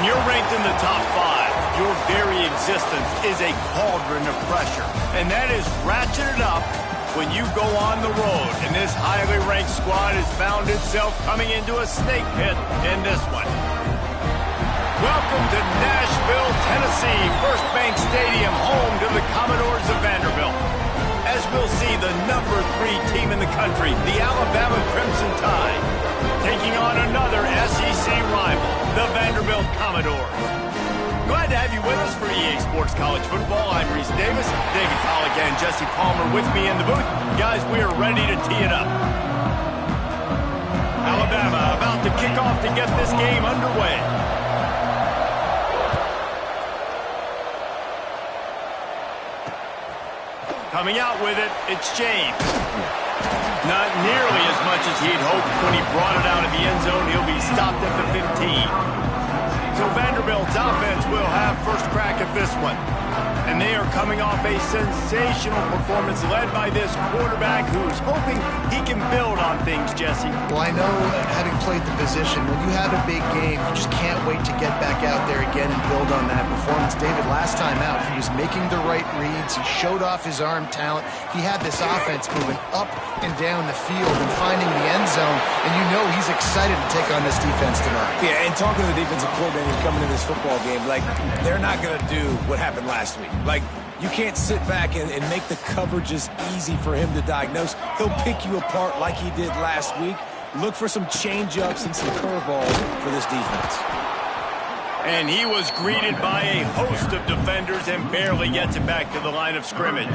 When you're ranked in the top 5, your very existence is a cauldron of pressure. And that is ratcheted up when you go on the road. And this highly ranked squad has found itself coming into a snake pit in this one. Welcome to Nashville, Tennessee, First Bank Stadium, home to the Commodores of Vanderbilt. As we'll see, the number 3 team in the country, the Alabama Crimson Tide, taking on another SEC rival, the Vanderbilt Commodores. Glad to have you with us for EA Sports College Football. I'm Reese Davis, David Pollack and Jesse Palmer with me in the booth. Guys, we are ready to tee it up. Alabama about to kick off to get this game underway. Coming out with it, it's James. Not nearly as much as he had hoped when he brought it out of the end zone. He'll be stopped at the 15. So Vanderbilt's offense will have first crack at this one. And they are coming off a sensational performance led by this quarterback who's hoping he can build on things, Jesse. Well, I know, having played the position, when you have a big game, you just can't wait to get back out there again and build on that performance. David, last time out, he was making the right reads. He showed off his arm talent. He had this offense moving up and down the field and finding the end zone. And you know he's excited to take on this defense tonight. Yeah, and talking to the defensive coordinator coming to this football game, like, they're not going to do what happened last week. Like, you can't sit back and make the coverages easy for him to diagnose. He'll pick you apart like he did last week. Look for some change-ups and some curveballs for this defense. And he was greeted by a host of defenders and barely gets it back to the line of scrimmage.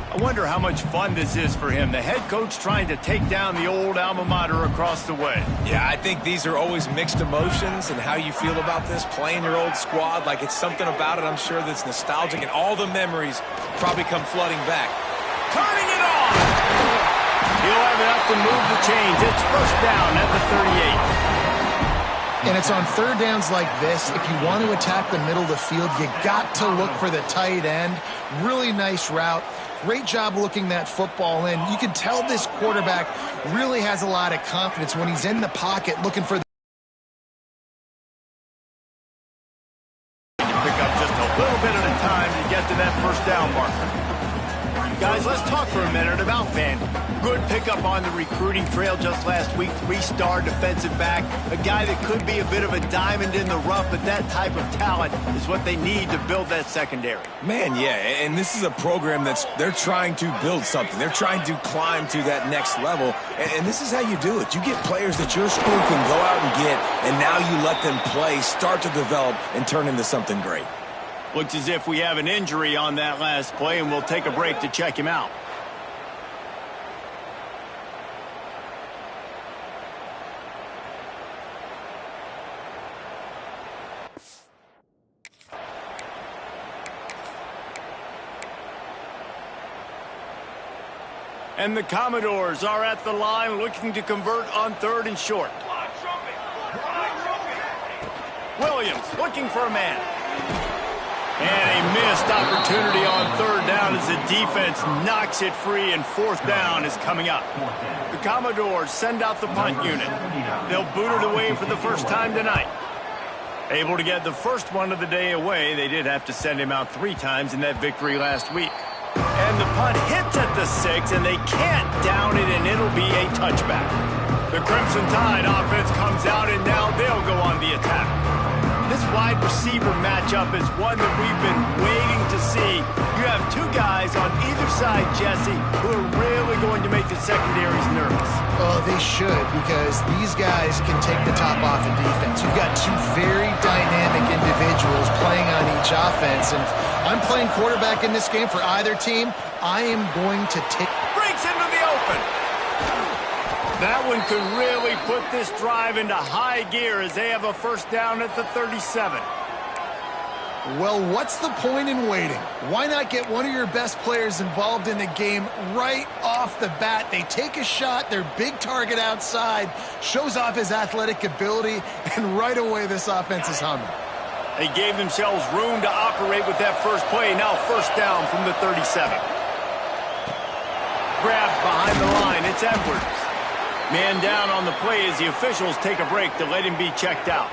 I wonder how much fun this is for him. The head coach trying to take down the old alma mater across the way. Yeah, I think these are always mixed emotions and how you feel about this, playing your old squad. Like, it's something about it, I'm sure, that's nostalgic, and all the memories probably come flooding back. Turning it on! He'll have enough to move the chains. It's first down at the 38. And it's on third downs like this. If you want to attack the middle of the field, you got to look for the tight end. Really nice route. Great job looking that football in. You can tell this quarterback really has a lot of confidence when he's in the pocket looking for the pick up just a little bit at a time to get to that first down marker. Guys, let's talk for a minute about Vandy. Good pickup on the recruiting trail just last week. 3-star defensive back. A guy that could be a bit of a diamond in the rough, but that type of talent is what they need to build that secondary. Man, yeah, and this is a program they're trying to build something. They're trying to climb to that next level, and this is how you do it. You get players that your school can go out and get, and now you let them play, start to develop, and turn into something great. Looks as if we have an injury on that last play, and we'll take a break to check him out. And the Commodores are at the line looking to convert on 3rd and short. Williams looking for a man. And a missed opportunity on 3rd down as the defense knocks it free, and 4th down is coming up. The Commodores send out the punt unit. They'll boot it away for the first time tonight. Able to get the first one of the day away. They did have to send him out 3 times in that victory last week. And the punt hits at the 6, and they can't down it, and it'll be a touchback. The Crimson Tide offense comes out, and now they'll go on the attack. This wide receiver matchup is one that we've been waiting to see. You have 2 guys on either side, Jesse, who are really going to make the secondaries nervous. Oh, they should, because these guys can take the top off the defense. You've got 2 very dynamic individuals playing on each offense, and I'm playing quarterback in this game for either team. I am going to take... Breaks into the open. That one could really put this drive into high gear as they have a first down at the 37. Well, what's the point in waiting? Why not get one of your best players involved in the game right off the bat? They take a shot, their big target outside, shows off his athletic ability, and right away this offense is humming. They gave themselves room to operate with that first play. Now first down from the 37. Grabbed behind the line. It's Edwards. Man down on the play as the officials take a break to let him be checked out.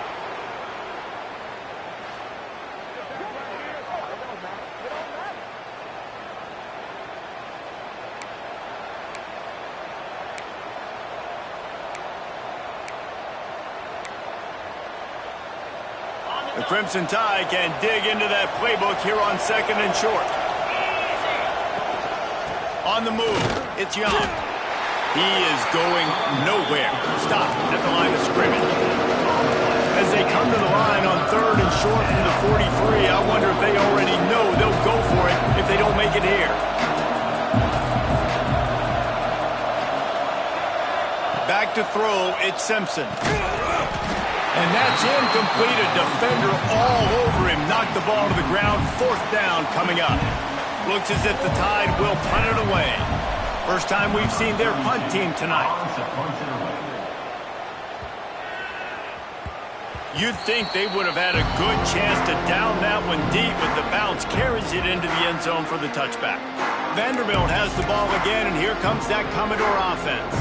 Crimson Tide can dig into that playbook here on 2nd and short. On the move, it's Young. He is going nowhere. Stop at the line of scrimmage. As they come to the line on 3rd and short from the 43, I wonder if they already know they'll go for it if they don't make it here. Back to throw, it's Simpson. And that's incomplete. A defender all over him. Knocked the ball to the ground. 4th down coming up. Looks as if the Tide will punt it away. First time we've seen their punt team tonight. You'd think they would have had a good chance to down that one deep, but the bounce carries it into the end zone for the touchback. Vanderbilt has the ball again, and here comes that Commodore offense.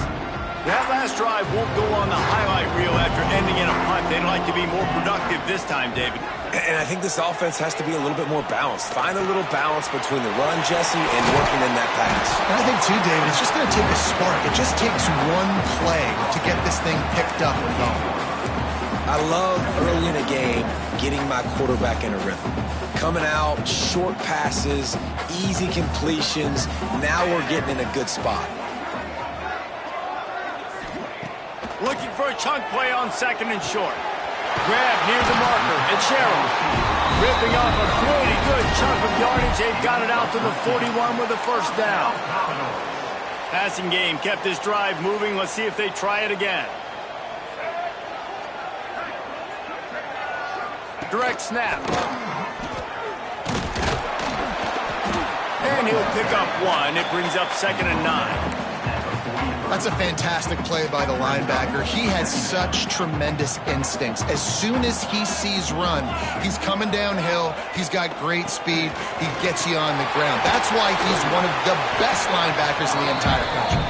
That last drive won't go on the highlight reel after ending in a punt. They'd like to be more productive this time, David. And I think this offense has to be a little bit more balanced. Find a little balance between the run, Jesse, and working in that pass. And I think, too, David, it's just going to take a spark. It just takes one play to get this thing picked up and going. I love early in a game getting my quarterback in a rhythm. Coming out, short passes, easy completions. Now we're getting in a good spot. Looking for a chunk play on 2nd and short. Grab near the marker. It's Sherrill. Ripping off a pretty good chunk of yardage. They've got it out to the 41 with a 1st down. Passing game kept this drive moving. Let's see if they try it again. Direct snap. And he'll pick up 1. It brings up 2nd and 9. That's a fantastic play by the linebacker. He has such tremendous instincts. As soon as he sees run, he's coming downhill. He's got great speed. He gets you on the ground. That's why he's one of the best linebackers in the entire country.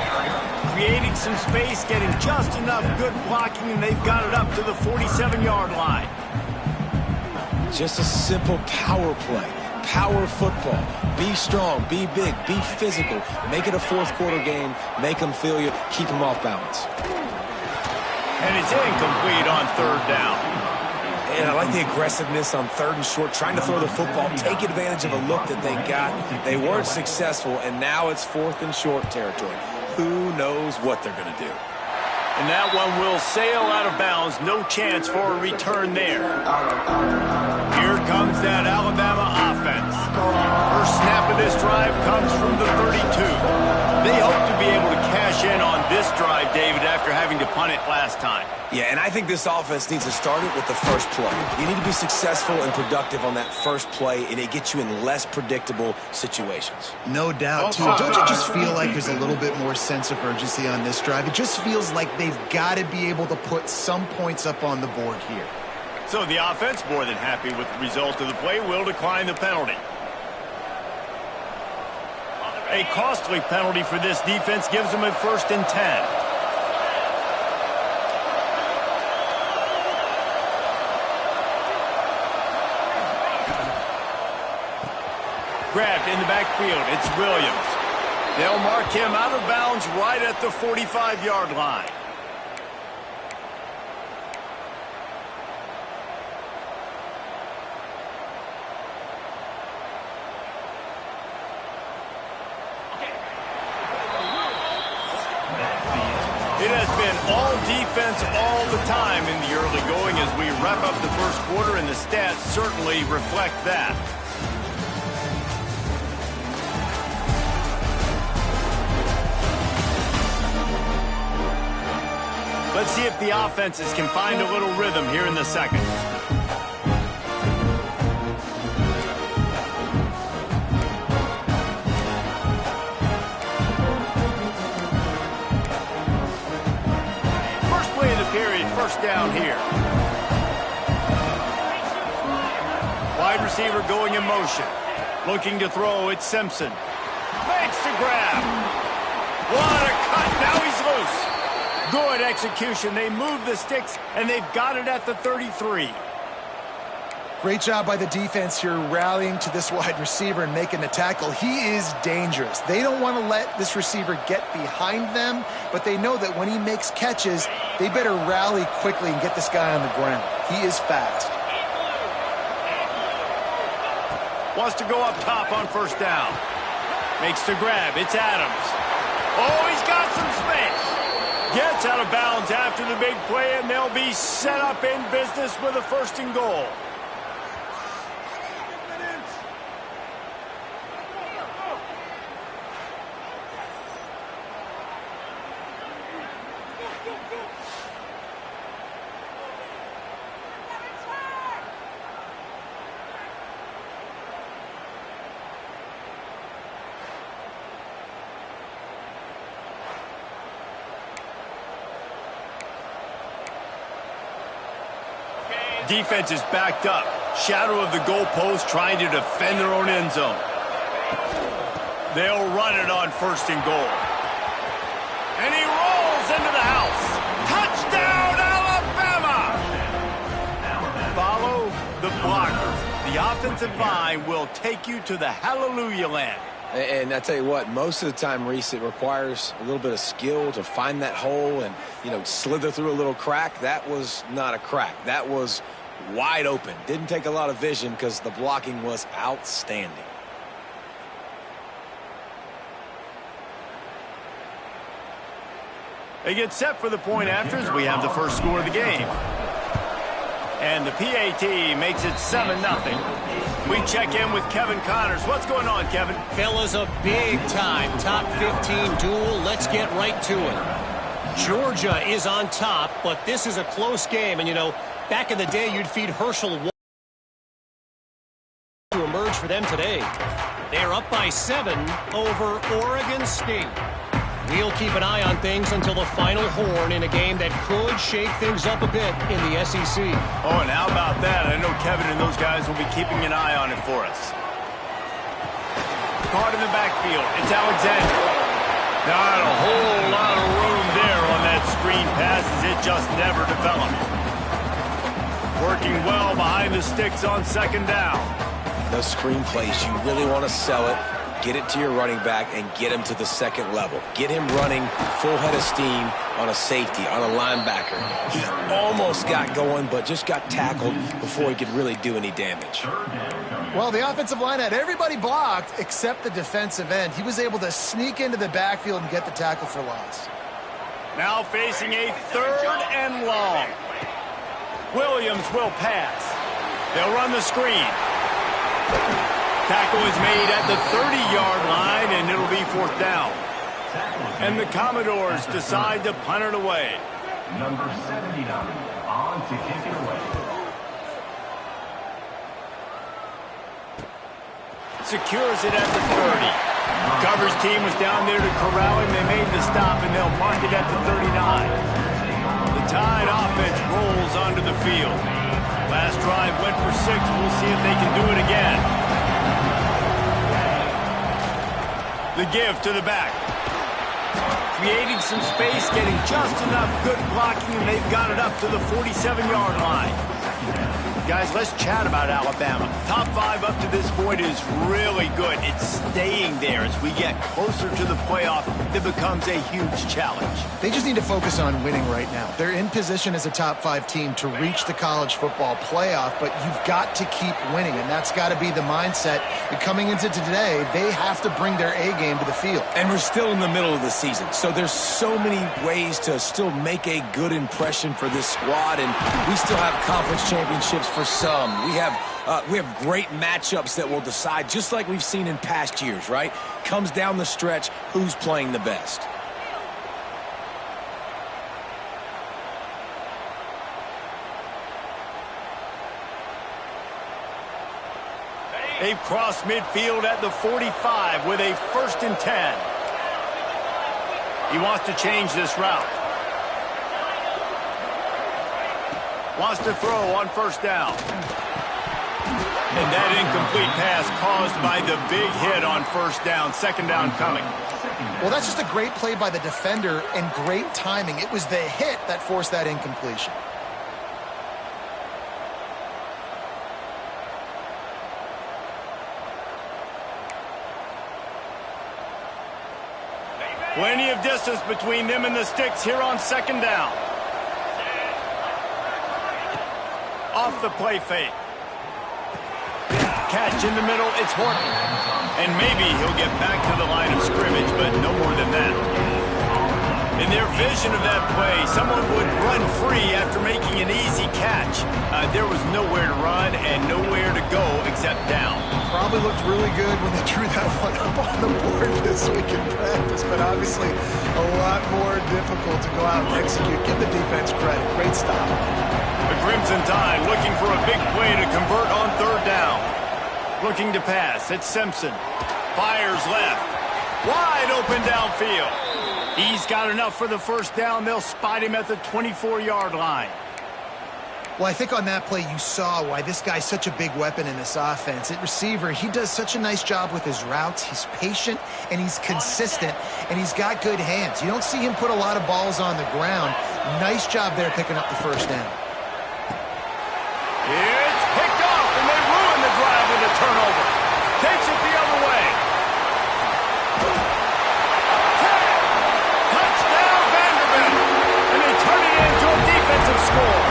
Creating some space, getting just enough good blocking, and they've got it up to the 47-yard line. Just a simple power play. Power football. Be strong, be big, be physical. Make it a 4th quarter game. Make them feel you. Keep them off balance. And it's incomplete on 3rd down. And I like the aggressiveness on 3rd and short, trying to throw the football, take advantage of a look that they got. They weren't successful, and now it's 4th and short territory. Who knows what they're going to do? And that one will sail out of bounds. No chance for a return there. Here comes that Alabama offense. First snap of this drive comes from the 32. They hope to be able to cash in on this drive, David, after having to punt it last time. Yeah, and I think this offense needs to start it with the first play. You need to be successful and productive on that first play, and it gets you in less predictable situations. No doubt, too. Don't you just feel like there's a little bit more sense of urgency on this drive? It just feels like they've got to be able to put some points up on the board here. So the offense, more than happy with the result of the play, will decline the penalty. A costly penalty for this defense gives them a 1st and 10. Grabbed in the backfield, it's Williams. They'll mark him out of bounds right at the 45-yard line. It has been all defense all the time in the early going as we wrap up the 1st quarter, and the stats certainly reflect that. Let's see if the offenses can find a little rhythm here in the 2nd. First play of the period, 1st down here. Wide receiver going in motion. Looking to throw, it's Simpson. Makes the grab. What a cut, now he's loose. Good execution. They move the sticks, and they've got it at the 33. Great job by the defense here rallying to this wide receiver and making the tackle. He is dangerous. They don't want to let this receiver get behind them, but they know that when he makes catches, they better rally quickly and get this guy on the ground. He is fast. Wants to go up top on first down. Makes the grab. It's Adams. Oh, he's got some space. Gets out of bounds after the big play, and they'll be set up in business with a 1st and goal. Defense is backed up. Shadow of the goalpost trying to defend their own end zone. They'll run it on 1st and goal. And he rolls into the house. Touchdown, Alabama! Follow the blockers. The offensive line will take you to the hallelujah land. And I tell you what, most of the time, Reese, it requires a little bit of skill to find that hole and, slither through a little crack. That was not a crack. That was wide open. Didn't take a lot of vision because the blocking was outstanding. They get set for the point afters. We have the first score of the game. And the PAT makes it 7-0. We check in with Kevin Connors. What's going on, Kevin? Fellas, a big-time top 15 duel. Let's get right to it. Georgia is on top, but this is a close game. And, back in the day, you'd feed Herschel to emerge for them today. They're up by 7 over Oregon State. We'll keep an eye on things until the final horn in a game that could shake things up a bit in the SEC. Oh, and how about that? I know Kevin and those guys will be keeping an eye on it for us. Caught in the backfield. It's Alexander. Not a whole lot of room there on that screen pass as it just never developed. Working well behind the sticks on 2nd down. Those screen plays, you really want to sell it. Get it to your running back and get him to the 2nd level. Get him running full head of steam on a safety, on a linebacker. He almost got going, but just got tackled before he could really do any damage. Well, the offensive line had everybody blocked except the defensive end. He was able to sneak into the backfield and get the tackle for loss. Now facing a 3rd and long. Williams will pass. They'll run the screen. Tackle is made at the 30-yard line, and it'll be 4th down. And the Commodores decide to punt it away. Number 79 on to kick it away. Secures it at the 30. Coverage team was down there to corral him. They made the stop, and they'll mark it at the 39. The Tide offense rolls onto the field. Last drive went for 6. We'll see if they can do it again. The give to the back. Creating some space, getting just enough good blocking, and they've got it up to the 47-yard line. Guys, let's chat about Alabama. Top 5 up to this point is really good. It's staying there as we get closer to the playoff. It becomes a huge challenge. They just need to focus on winning right now. They're in position as a top 5 team to reach the college football playoff, but you've got to keep winning, and that's got to be the mindset. And coming into today, they have to bring their A game to the field. And we're still in the middle of the season, so there's so many ways to still make a good impression for this squad, and we still have conference championships for some. We have great matchups that will decide, just like we've seen in past years, right? Comes down the stretch, who's playing the best. They've crossed midfield at the 45 with a 1st and 10. He wants to change this route. Wants to throw on 1st down. And that incomplete pass caused by the big hit on 1st down. 2nd down coming. Well, that's just a great play by the defender and great timing. It was the hit that forced that incompletion. Plenty of distance between them and the sticks here on 2nd down. Off the play fake. catch in the middle. It's Horton. And maybe he'll get back to the line of scrimmage, but no more than that. In their vision of that play, someone would run free after making an easy catch. There was nowhere to run and nowhere to go except down. Probably looked really good when they drew that one up on the board this week in practice, but obviously a lot more difficult to go out and execute. Give the defense credit. Great stop. The Crimson Tide looking for a big play to convert on third down. Looking to pass. It's Simpson. Fires left. Wide open downfield. He's got enough for the first down. They'll spot him at the 24-yard line. Well, I think on that play you saw why this guy's such a big weapon in this offense. At receiver, he does such a nice job with his routes. He's patient, and he's consistent, and he's got good hands. You don't see him put a lot of balls on the ground. Nice job there picking up the first down. It's picked off, and they ruin the drive with a turnover. Takes it the other way. Touchdown, Vanderbilt. And they turn it into a defensive score.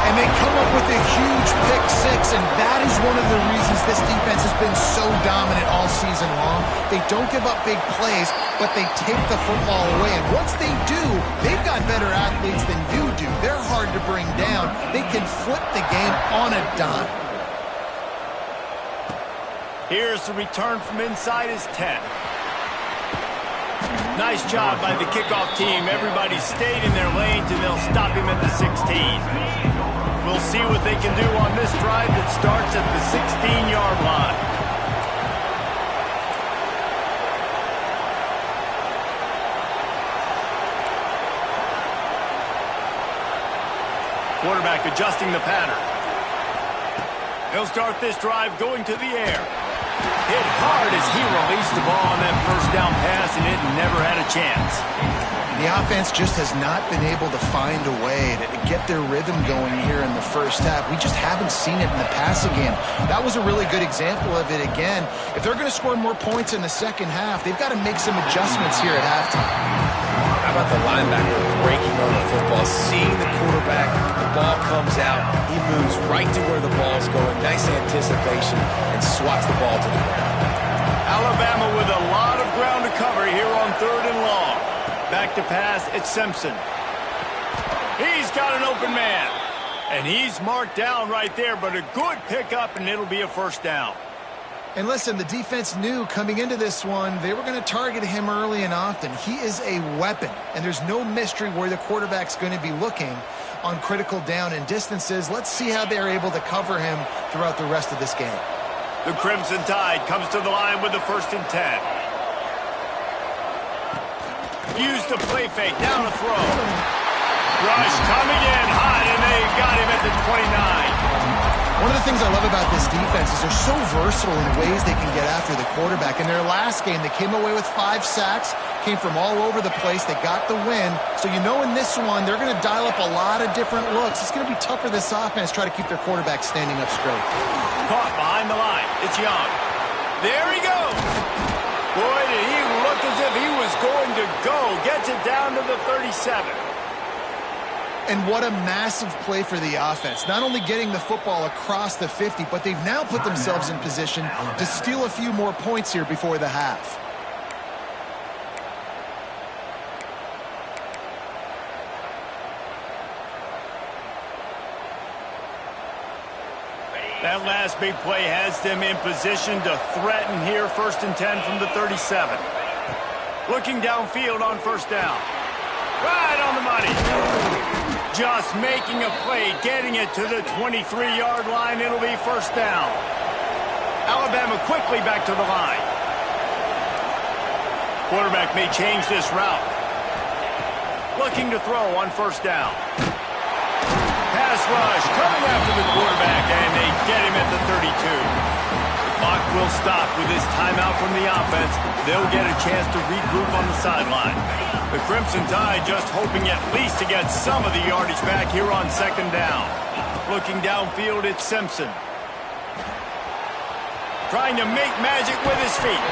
And they come up with a huge pick six, and that is one of the reasons this defense has been so dominant all season long. They don't give up big plays, but they take the football away. And once they do, they've got better athletes than you do. They're hard to bring down. They can flip the game on a dime. Here's the return from inside his 10. Nice job by the kickoff team. Everybody stayed in their lanes, and they'll stop him at the 16. We'll see what they can do on this drive that starts at the 16-yard line. Quarterback adjusting the pattern. He'll start this drive going to the air. Hit hard as he released the ball on that first down pass, and it never had a chance. The offense just has not been able to find a way to get their rhythm going here in the first half. We just haven't seen it in the passing game. That was a really good example of it again. If they're going to score more points in the second half, they've got to make some adjustments here at halftime. How about the linebacker breaking on the football, seeing the quarterback, the ball comes out, he moves right to where the ball's going, nice anticipation, and swats the ball to the ground. Alabama with a lot of ground to cover here on third and long. Back to pass, it's Simpson. He's got an open man. And he's marked down right there, but a good pickup, and it'll be a first down. And listen, the defense knew coming into this one, they were going to target him early and often. He is a weapon, and there's no mystery where the quarterback's going to be looking on critical down and distances. Let's see how they're able to cover him throughout the rest of this game. The Crimson Tide comes to the line with the 1st and 10. Use the play fake, down the throw. Rush coming in hot, and they've got him at the 29. One of the things I love about this defense is they're so versatile in ways they can get after the quarterback. In their last game, they came away with 5 sacks, came from all over the place. They got the win. So you know in this one, they're going to dial up a lot of different looks. It's going to be tough for this offense to try to keep their quarterback standing up straight. Caught behind the line. It's Young. There he goes. Boy, did he look as if he was going to go. Gets it down to the 37. And what a massive play for the offense. Not only getting the football across the 50, but they've now put themselves in position to steal a few more points here before the half. That last big play has them in position to threaten here, 1st and 10 from the 37. Looking downfield on first down. Right on the money. Just making a play, getting it to the 23-yard line. It'll be first down. Alabama quickly back to the line. Quarterback may change this route. Looking to throw on first down. Pass rush coming after the quarterback, and they get him at the 32. The clock will stop with this timeout from the offense. They'll get a chance to regroup on the sideline. The Crimson Tide just hoping at least to get some of the yardage back here on 2nd down. Looking downfield, it's Simpson. Trying to make magic with his feet.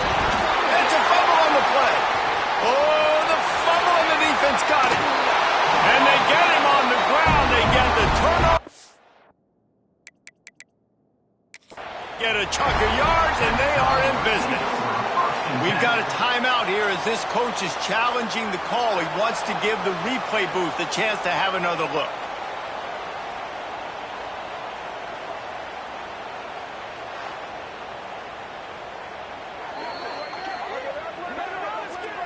It's a fumble on the play. Oh, the fumble, and the defense got it. And they get him on the ground. They get the turnover. get a chunk of yards, and they are in business. We've got a timeout here as this coach is challenging the call. He wants to give the replay booth a chance to have another look.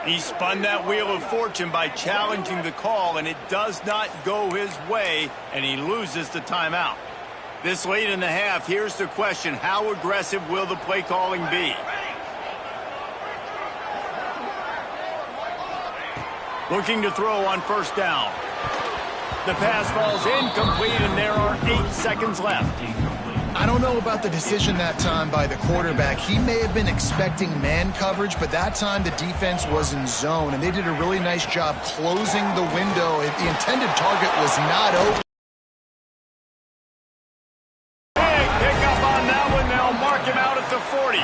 He spun that wheel of fortune by challenging the call, and it does not go his way, and he loses the timeout. This late in the half, here's the question: how aggressive will the play calling be? Looking to throw on first down. The pass falls incomplete, and there are 8 seconds left. I don't know about the decision that time by the quarterback. He may have been expecting man coverage, but that time the defense was in zone, and they did a really nice job closing the window. The intended target was not open. Big pickup on that one. They'll mark him out at the 40.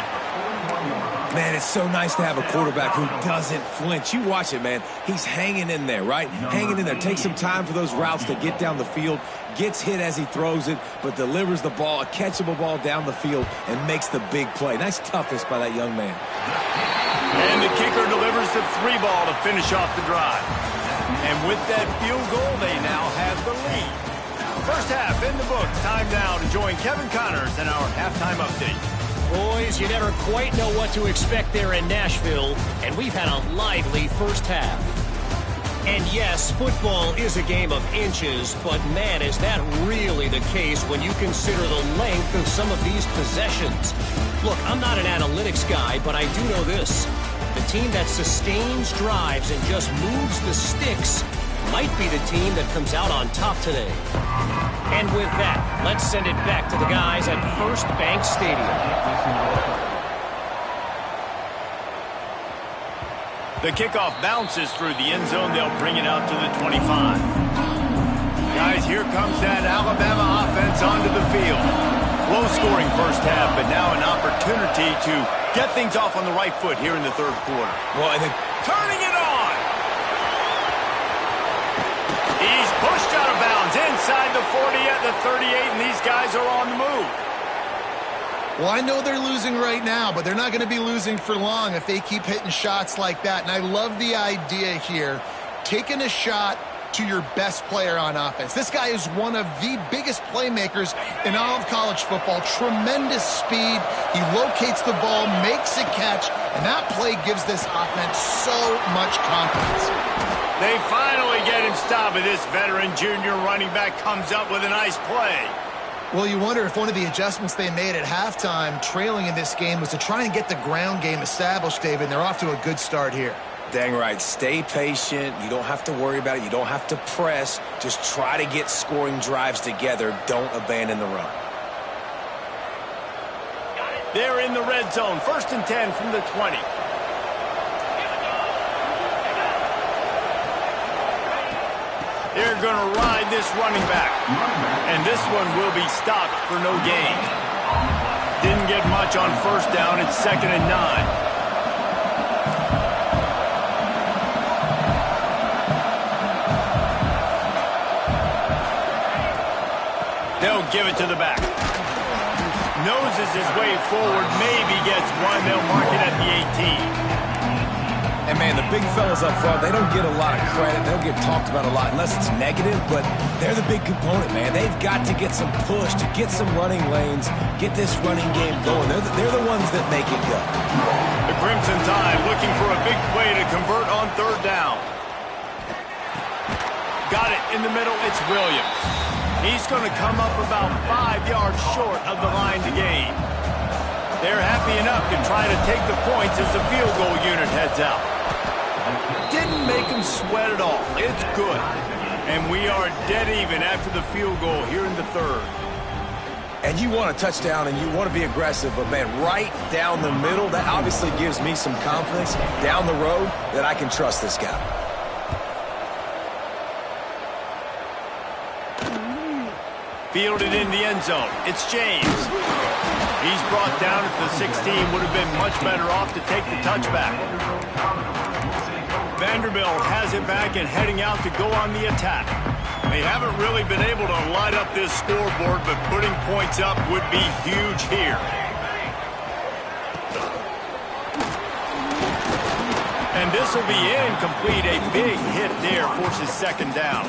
Man, it's so nice to have a quarterback who doesn't flinch. You watch it, man. He's hanging in there, right? Hanging in there. Takes some time for those routes to get down the field. Gets hit as he throws it, but delivers the ball, a catchable ball down the field, and makes the big play. Nice toughness by that young man. And the kicker delivers the 3 ball to finish off the drive. And with that field goal, they now have the lead. First half in the books. Time now to join Kevin Connors in our halftime update. Boys, you never quite know what to expect there in Nashville, and we've had a lively first half. And yes, football is a game of inches, but man, is that really the case when you consider the length of some of these possessions. Look, I'm not an analytics guy, but I do know this. The team that sustains drives and just moves the sticks might be the team that comes out on top today. And with that, let's send it back to the guys at First Bank Stadium. The kickoff bounces through the end zone. They'll bring it out to the 25. Guys, here comes that Alabama offense onto the field. Low-scoring first half, but now an opportunity to get things off on the right foot here in the third quarter. Well, and Turning it on! He's pushed out of bounds inside the 40 at the 38, and these guys are on the move. Well, I know they're losing right now, but they're not going to be losing for long if they keep hitting shots like that. And I love the idea here, taking a shot to your best player on offense. This guy is one of the biggest playmakers in all of college football. Tremendous speed. He locates the ball, makes a catch, and that play gives this offense so much confidence. They finally get him stopped, and this veteran junior running back comes up with a nice play. Well, you wonder if one of the adjustments they made at halftime, trailing in this game, was to try and get the ground game established, David, and they're off to a good start here. dang right, stay patient. You don't have to worry about it. You don't have to press. Just try to get scoring drives together. Don't abandon the run. They're in the red zone. 1st and 10 from the 20. They're going to ride this running back. And this one will be stopped for no gain. Didn't get much on 1st down. It's 2nd and 9. They'll give it to the back. Noses his way forward, maybe gets one. They'll mark it at the 18. And, man, the big fellas up front, they don't get a lot of credit. They'll get talked about a lot unless it's negative, but they're the big component, man. They've got to get some push, to get some running lanes, get this running game going. They're the ones that make it go. The Crimson Tide looking for a big play to convert on 3rd down. Got it in the middle. It's Williams. He's going to come up about 5 yards short of the line to gain. They're happy enough to try to take the points as the field goal unit heads out. Didn't make him sweat at all. It's good. And we are dead even after the field goal here in the 3rd. And you want a touchdown and you want to be aggressive, but, man, right down the middle, that obviously gives me some confidence down the road that I can trust this guy. Fielded in the end zone. It's James. He's brought down at the 16. Would have been much better off to take the touchback. Vanderbilt has it back and heading out to go on the attack. They haven't really been able to light up this scoreboard, but putting points up would be huge here. And this will be incomplete. A big hit there forces second down.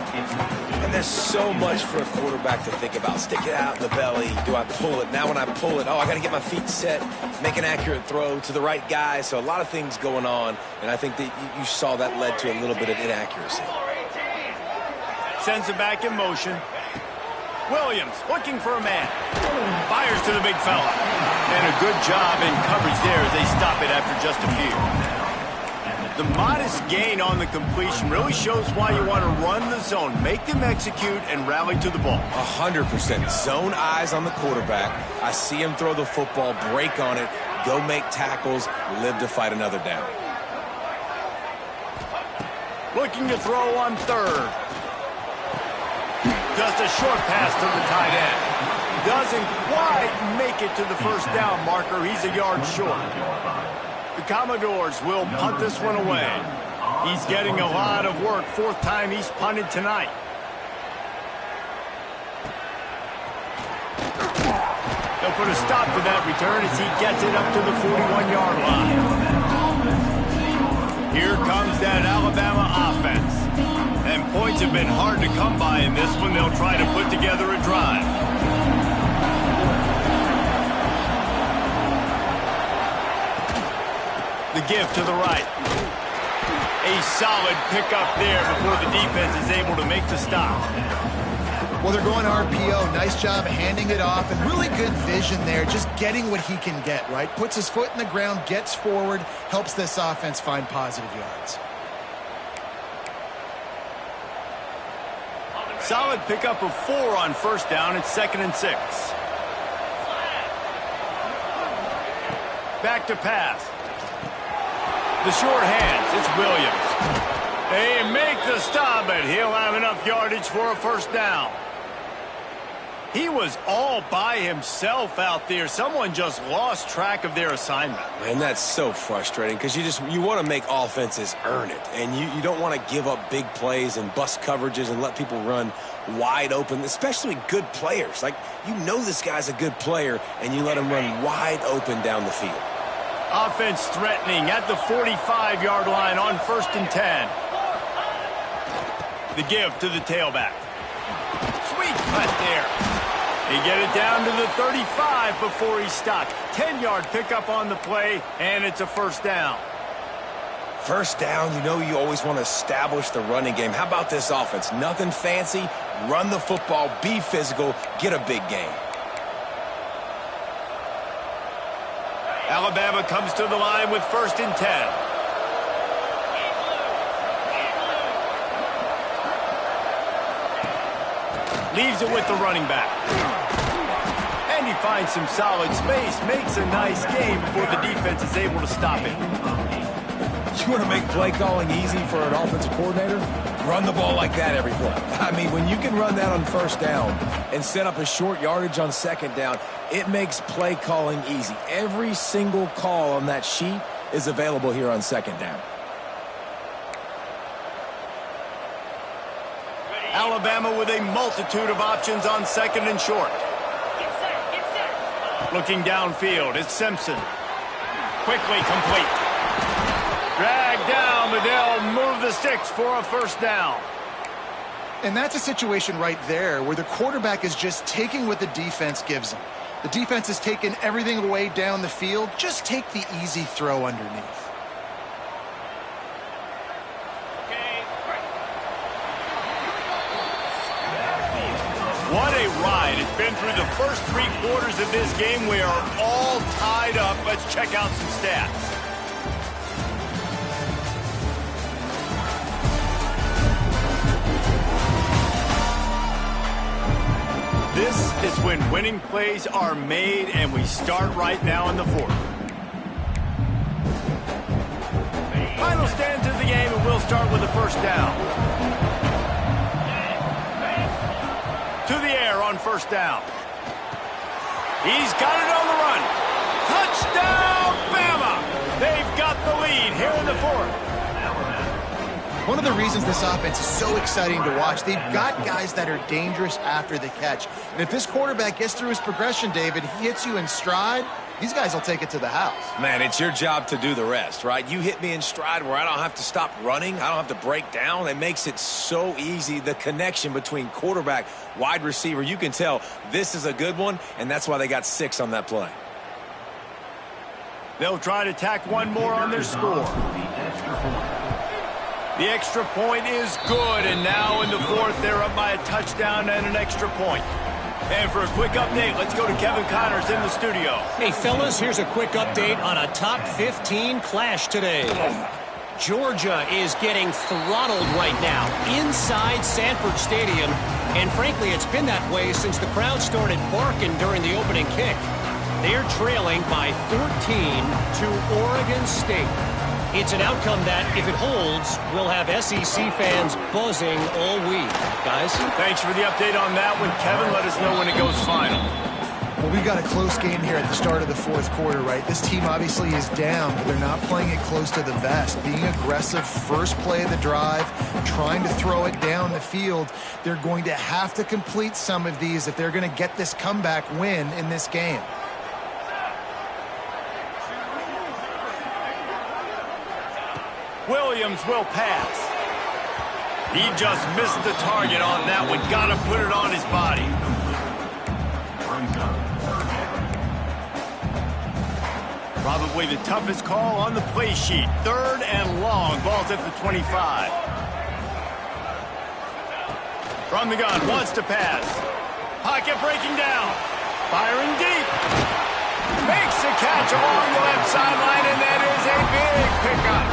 And there's so much for a quarterback to think about. Stick it out in the belly. Do I pull it? Now when I pull it, I got to get my feet set, make an accurate throw to the right guy. So a lot of things going on, and I think that you saw that led to a little bit of inaccuracy. Sends it back in motion. Williams looking for a man. Fires to the big fella. And a good job in coverage there as they stop it after just a few. The modest gain on the completion really shows why you want to run the zone. Make them execute and rally to the ball. 100%. Zone eyes on the quarterback. I see him throw the football, break on it, go make tackles, live to fight another down. Looking to throw on third. Just a short pass to the tight end. Doesn't quite make it to the first down marker. He's a yard short. The Commodores will punt this one away. He's getting a lot of work. Fourth time he's punted tonight. They'll put a stop to that return as he gets it up to the 41-yard line. Here comes that Alabama offense. And points have been hard to come by in this one. They'll try to put together a drive. The give to the right. A solid pickup there before the defense is able to make the stop. Well, they're going RPO. Nice job handing it off, and really good vision there, just getting what he can get, right? Puts his foot in the ground, gets forward, helps this offense find positive yards. Solid pickup of 4 on first down. It's 2nd and 6. Back to pass. The short hands, it's Williams. They make the stop, but he'll have enough yardage for a first down. He was all by himself out there. Someone just lost track of their assignment. Man, that's so frustrating because you want to make offenses earn it. And you don't want to give up big plays and bust coverages and let people run wide open, especially good players. Like, you know this guy's a good player, and you let him run wide open down the field. Offense threatening at the 45-yard line on 1st and 10. The give to the tailback. Sweet cut there. They get it down to the 35 before he stopped. 10-yard pickup on the play, and it's a first down. First down, you always want to establish the running game. How about this offense? Nothing fancy. Run the football, be physical, get a big gain. Alabama comes to the line with 1st and 10. Leaves it with the running back. And he finds some solid space, makes a nice game before the defense is able to stop it. You want to make play calling easy for an offensive coordinator? Run the ball like that every play. I mean, when you can run that on first down and set up a short yardage on second down, it makes play calling easy. Every single call on that sheet is available here on second down. Alabama with a multitude of options on 2nd and short. Looking downfield, it's Simpson. Quickly complete. Dragged down, but they'll move the sticks for a first down. And that's a situation right there where the quarterback is just taking what the defense gives him. The defense is taking everything away down the field. Just take the easy throw underneath. What a ride. It's been through the first 3 quarters of this game. We are all tied up. Let's check out some stats. This is when winning plays are made, and we start right now in the 4th. Final stanza of the game, and we'll start with a first down. To the air on first down. He's got it on the run. Touchdown, Bama! They've got the lead here in the 4th. One of the reasons this offense is so exciting to watch, they've got guys that are dangerous after the catch. And if this quarterback gets through his progression, David, he hits you in stride, these guys will take it to the house. Man, it's your job to do the rest, right? You hit me in stride where I don't have to stop running. I don't have to break down. It makes it so easy. The connection between quarterback, wide receiver, you can tell this is a good one, and that's why they got 6 on that play. They'll try to tack one more on their score. The extra point is good, and now in the fourth, they're up by a touchdown and an extra point. And for a quick update, let's go to Kevin Connors in the studio. Hey, fellas, here's a quick update on a top 15 clash today. Georgia is getting throttled right now inside Sanford Stadium, and frankly, it's been that way since the crowd started barking during the opening kick. They're trailing by 14 to Oregon State. It's an outcome that, if it holds, will have SEC fans buzzing all week. Guys? Thanks for the update on that one, Kevin. Let us know when it goes final. Well, we've got a close game here at the start of the fourth quarter, right? This team obviously is down, but they're not playing it close to the vest. Being aggressive, first play of the drive, trying to throw it down the field. They're going to have to complete some of these if they're going to get this comeback win in this game. Williams will pass. He just missed the target on that one. Got to put it on his body. Probably the toughest call on the play sheet. 3rd and long. Ball's at the 25. From the gun, wants to pass. Pocket breaking down. Firing deep. Makes the catch along the left sideline, and that is a big pickup.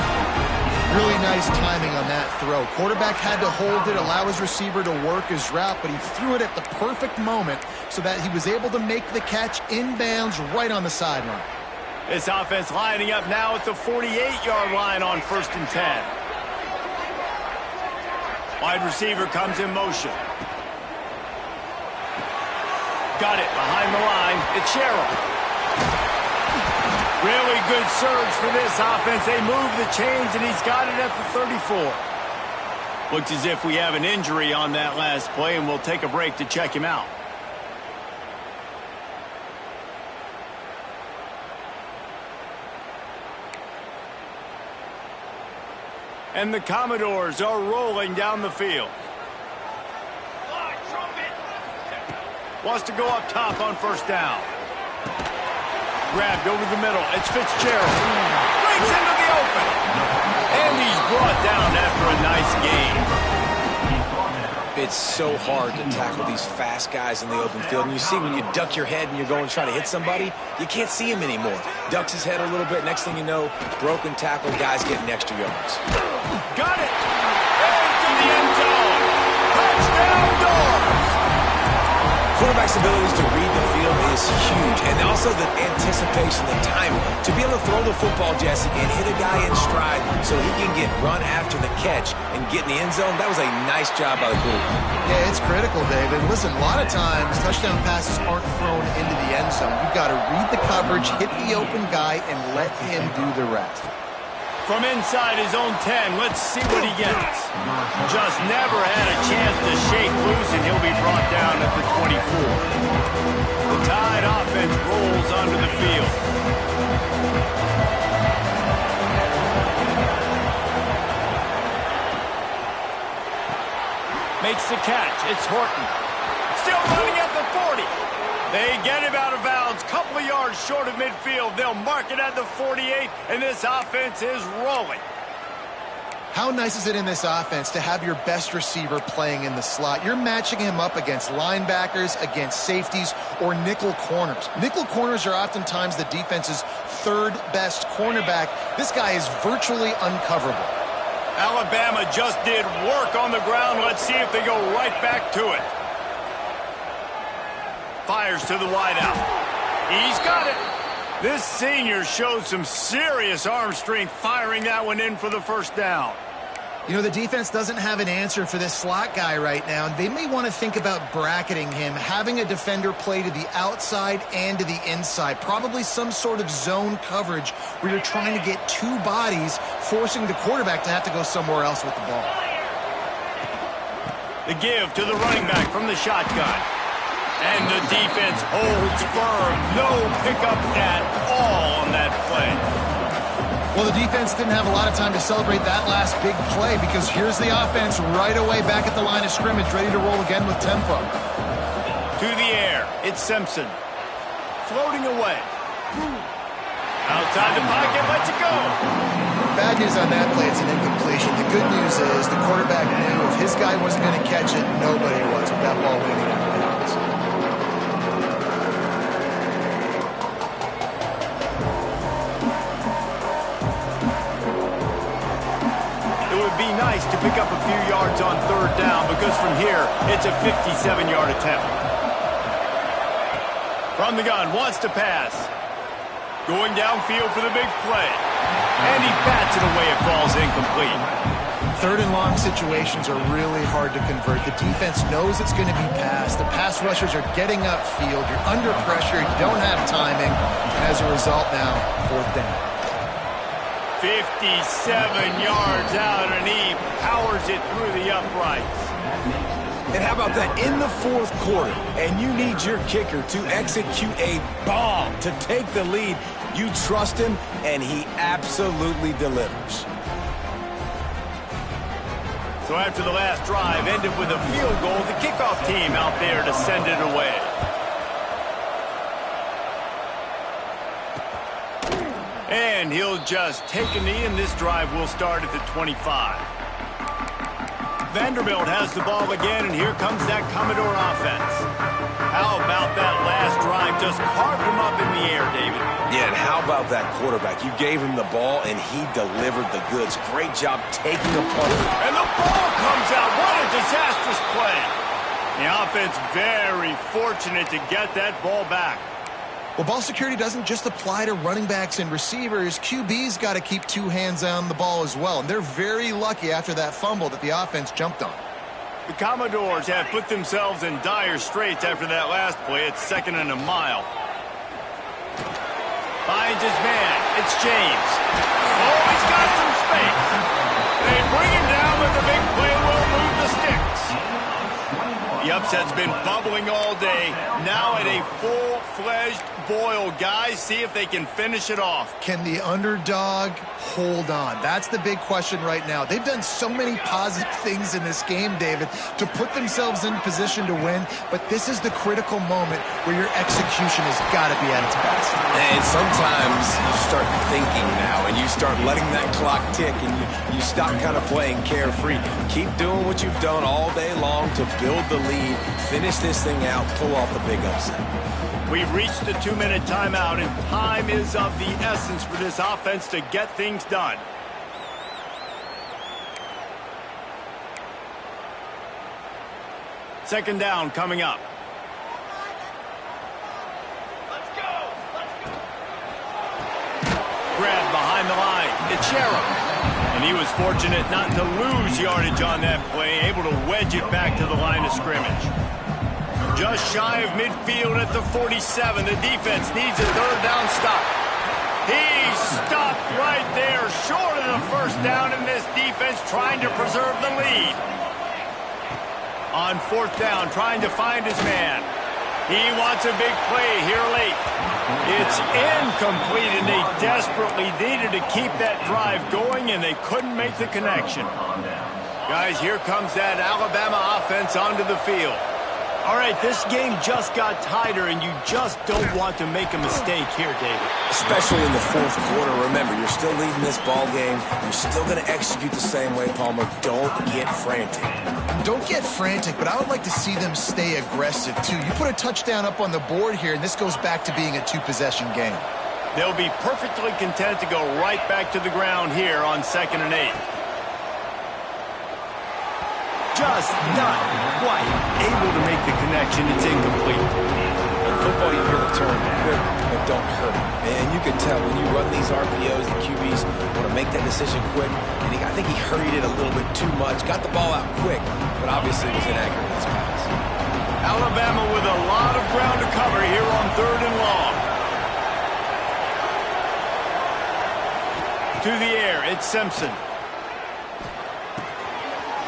Really nice timing on that throw. Quarterback had to hold it, allow his receiver to work his route, but he threw it at the perfect moment so that he was able to make the catch inbounds right on the sideline. This offense lining up now at the 48-yard line on 1st and 10. Wide receiver comes in motion. Got it behind the line. It's Sherrill. Really good surge for this offense. They move the chains, and he's got it at the 34. Looks as if we have an injury on that last play, and we'll take a break to check him out. And the Commodores are rolling down the field. Wants to go up top on 1st down. Grabbed over the middle. It's Fitzgerald. Breaks into the open. And he's brought down after a nice game. It's so hard to tackle these fast guys in the open field. And you see when you duck your head and you're going to try to hit somebody, you can't see him anymore. Ducks his head a little bit. Next thing you know, broken tackle, guys getting extra yards. Got it. Into the end zone. Touchdown Dogs. Quarterback's abilities to read the field is huge, and also the anticipation, the timing. To be able to throw the football, Jesse, and hit a guy in stride so he can get run after the catch and get in the end zone, that was a nice job by the quarterback. Yeah, it's critical, David. Listen, a lot of times touchdown passes aren't thrown into the end zone. You've got to read the coverage, hit the open guy, and let him do the rest. From inside his own 10, let's see what he gets. Just never had a chance to shake loose, and he'll be brought down at the 24. The Tide offense rolls onto the field. Makes the catch. It's Horton. Still running at the 40. They get him out of bounds, couple of yards short of midfield. They'll mark it at the 48, and this offense is rolling. How nice is it in this offense to have your best receiver playing in the slot? You're matching him up against linebackers, against safeties, or nickel corners. Nickel corners are oftentimes the defense's 3rd best cornerback. This guy is virtually uncoverable. Alabama just did work on the ground. Let's see if they go right back to it. Fires to the wideout. He's got it. This senior showed some serious arm strength firing that one in for the 1st down. You know, the defense doesn't have an answer for this slot guy right now. They may want to think about bracketing him, having a defender play to the outside and to the inside. Probably some sort of zone coverage where you're trying to get 2 bodies, forcing the quarterback to have to go somewhere else with the ball. The give to the running back from the shotgun. And the defense holds firm. No pickup at ball on that play. Well, the defense didn't have a lot of time to celebrate that last big play because here's the offense right away back at the line of scrimmage, ready to roll again with tempo. To the air, it's Simpson. Floating away. Outside the pocket, lets it go. Bad news on that play, it's an incompletion. The good news is the quarterback knew if his guy wasn't going to catch it, nobody was with that ball waiting out of bounds. It would be nice to pick up a few yards on third down because from here, it's a 57-yard attempt. From the gun, wants to pass. Going downfield for the big play. And he bats it away. It falls incomplete. Third and long situations are really hard to convert. The defense knows it's going to be passed. The pass rushers are getting upfield. You're under pressure. You don't have timing. And as a result now, fourth down. 57 yards out, and he powers it through the uprights. And how about that? In the fourth quarter, and you need your kicker to execute a bomb to take the lead. You trust him, and he absolutely delivers. So after the last drive ended with a field goal, the kickoff team out there to send it away. And he'll just take a knee, and this drive will start at the 25. Vanderbilt has the ball again, and here comes that Commodore offense. How about that last drive? Just carved him up in the air, David. Yeah, and how about that quarterback? You gave him the ball, and he delivered the goods. Great job taking a punt. And the ball comes out. What a disastrous play. The offense very fortunate to get that ball back. Well, ball security doesn't just apply to running backs and receivers. QB's got to keep two hands on the ball as well. And they're very lucky after that fumble that the offense jumped on. The Commodores have put themselves in dire straits after that last play. It's 2nd and a mile. Finds his man. It's James. Oh, he's got some space. They bring him down, but the big play will move the sticks. The upset's been bubbling all day. Now at a full-fledged boil. Guys, see if they can finish it off. Can the underdog hold on? That's the big question right now. They've done so many positive things in this game, David, to put themselves in position to win, but this is the critical moment where your execution has got to be at its best. And sometimes you start thinking now, and you start letting that clock tick, and you stop kind of playing carefree. Keep doing what you've done all day long to build the lead, finish this thing out, pull off the big upset. We've reached the 2-minute timeout, and time is of the essence for this offense to get things done. Second down coming up. Let's go. Grab behind the line. It's Sheriff. And he was fortunate not to lose yardage on that play, able to wedge it back to the line of scrimmage. Just shy of midfield at the 47. The defense needs a third down stop. He stopped right there, short of the first down, and this defense trying to preserve the lead. On fourth down, trying to find his man. He wants a big play here late. It's incomplete, and they desperately needed to keep that drive going, and they couldn't make the connection. Guys, here comes that Alabama offense onto the field. All right, this game just got tighter, and you just don't want to make a mistake here, David. Especially in the fourth quarter. Remember, you're still leading this ball game. You're still going to execute the same way, Palmer. Don't get frantic. Don't get frantic, but I would like to see them stay aggressive, too. You put a touchdown up on the board here, and this goes back to being a two-possession game. They'll be perfectly content to go right back to the ground here on 2nd and 8. Just not quite able to make the connection. It's incomplete. In football, you hear the term quick, but don't hurry. And you can tell when you run these RPOs, the QBs want to make that decision quick. And I think he hurried it a little bit too much. Got the ball out quick, but obviously was inaccurate in his pass. Alabama with a lot of ground to cover here on 3rd and long. To the air, it's Simpson.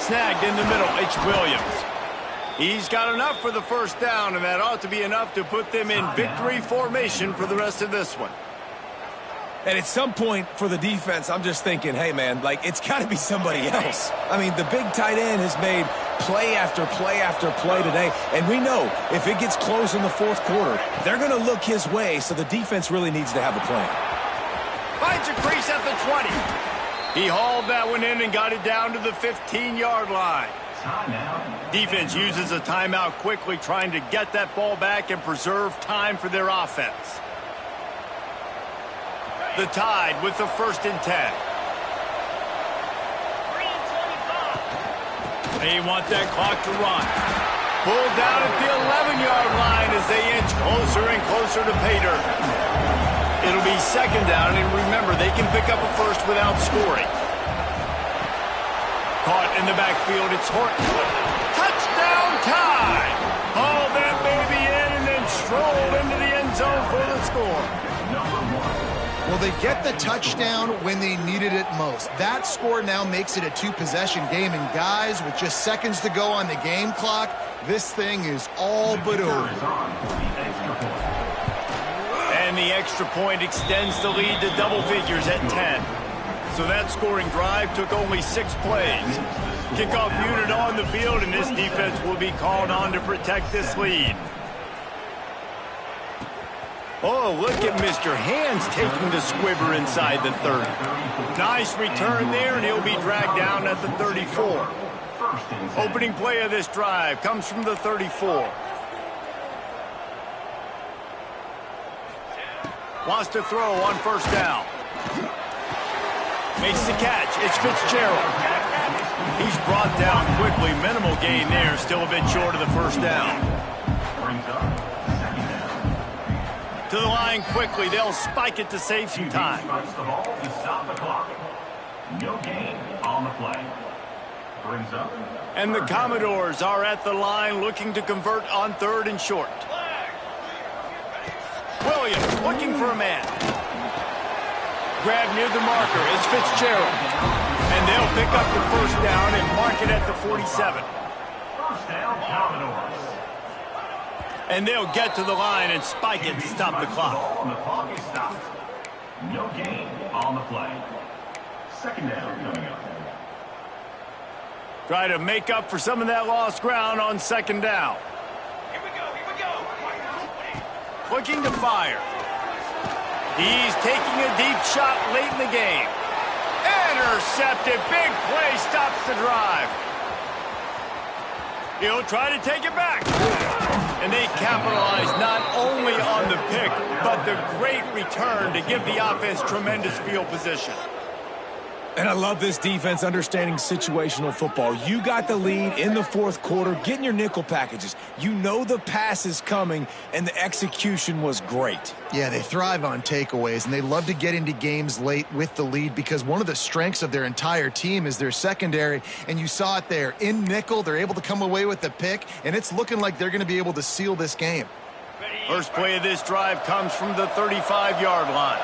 Snagged in the middle, it's Williams. He's got enough for the first down, and that ought to be enough to put them in victory formation for the rest of this one. And at some point for the defense, I'm just thinking, hey, man, like, it's got to be somebody else. I mean, the big tight end has made play after play after play today. And we know if it gets close in the fourth quarter, they're going to look his way, so the defense really needs to have a plan. Finds a crease at the 20. He hauled that one in and got it down to the 15-yard line. Defense uses a timeout quickly, trying to get that ball back and preserve time for their offense. The Tide with the 1st and 10. They want that clock to run. Pulled down at the 11-yard line as they inch closer and closer to pay dirt. It'll be 2nd down, and remember, they can pick up a first without scoring. Caught in the backfield, it's Horton. Touchdown Tide! Haul that baby in and then stroll into the end zone for the score. Well, they get the touchdown when they needed it most. That score now makes it a 2-possession game, and guys, with just seconds to go on the game clock, this thing is all but over. And the extra point extends the lead to double figures at 10. So that scoring drive took only 6 plays. Kickoff unit on the field, and this defense will be called on to protect this lead. Oh, look at Mr. Hands taking the squibber inside the 30. Nice return there, and he'll be dragged down at the 34. Opening play of this drive comes from the 34. Wants to throw on 1st down. Makes the catch. It's Fitzgerald. He's brought down quickly. Minimal gain there. Still a bit short of the 1st down. To the line quickly. They'll spike it to save some time. No gain on the play. Brings up. And the Commodores are at the line looking to convert on 3rd and short. Williams looking for a man. Grab near the marker. It's Fitzgerald. And they'll pick up the 1st down and mark it at the 47. 1st down, Commodores. And they'll get to the line and spike it to stop the clock. The clock is stopped. No gain on the play. 2nd down coming up. Try to make up for some of that lost ground on 2nd down. Here we go. Looking to fire. He's taking a deep shot late in the game. Intercepted. Big play stops the drive. He'll try to take it back. And they capitalize not only on the pick, but the great return to give the offense tremendous field position. And I love this defense understanding situational football. You got the lead in the 4th quarter, getting your nickel packages. You know the pass is coming, and the execution was great. Yeah, they thrive on takeaways, and they love to get into games late with the lead because one of the strengths of their entire team is their secondary, and you saw it there. In nickel, they're able to come away with the pick, and it's looking like they're going to be able to seal this game. First play of this drive comes from the 35-yard line.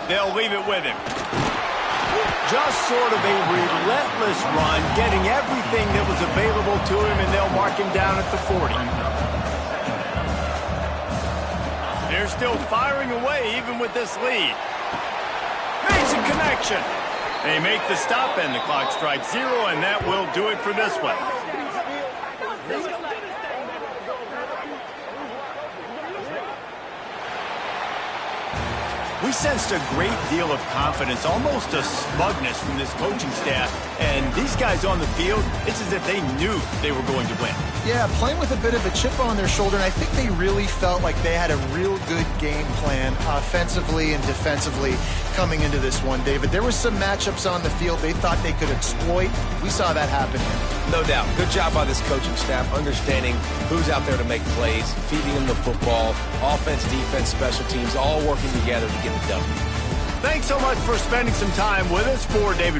They'll leave it with him. Just sort of a relentless run, getting everything that was available to him, and they'll mark him down at the 40. They're still firing away even with this lead. Makes a connection. They make the stop, and the clock strikes 0, and that will do it for this one. We sensed a great deal of confidence, almost a smugness from this coaching staff. And these guys on the field, it's as if they knew they were going to win. Yeah, playing with a bit of a chip on their shoulder, and I think they really felt like they had a real good game plan offensively and defensively coming into this one, David. There were some matchups on the field they thought they could exploit. We saw that happen here. No doubt. Good job by this coaching staff, understanding who's out there to make plays, feeding them the football, offense, defense, special teams, all working together to get the W. Thanks so much for spending some time with us. For David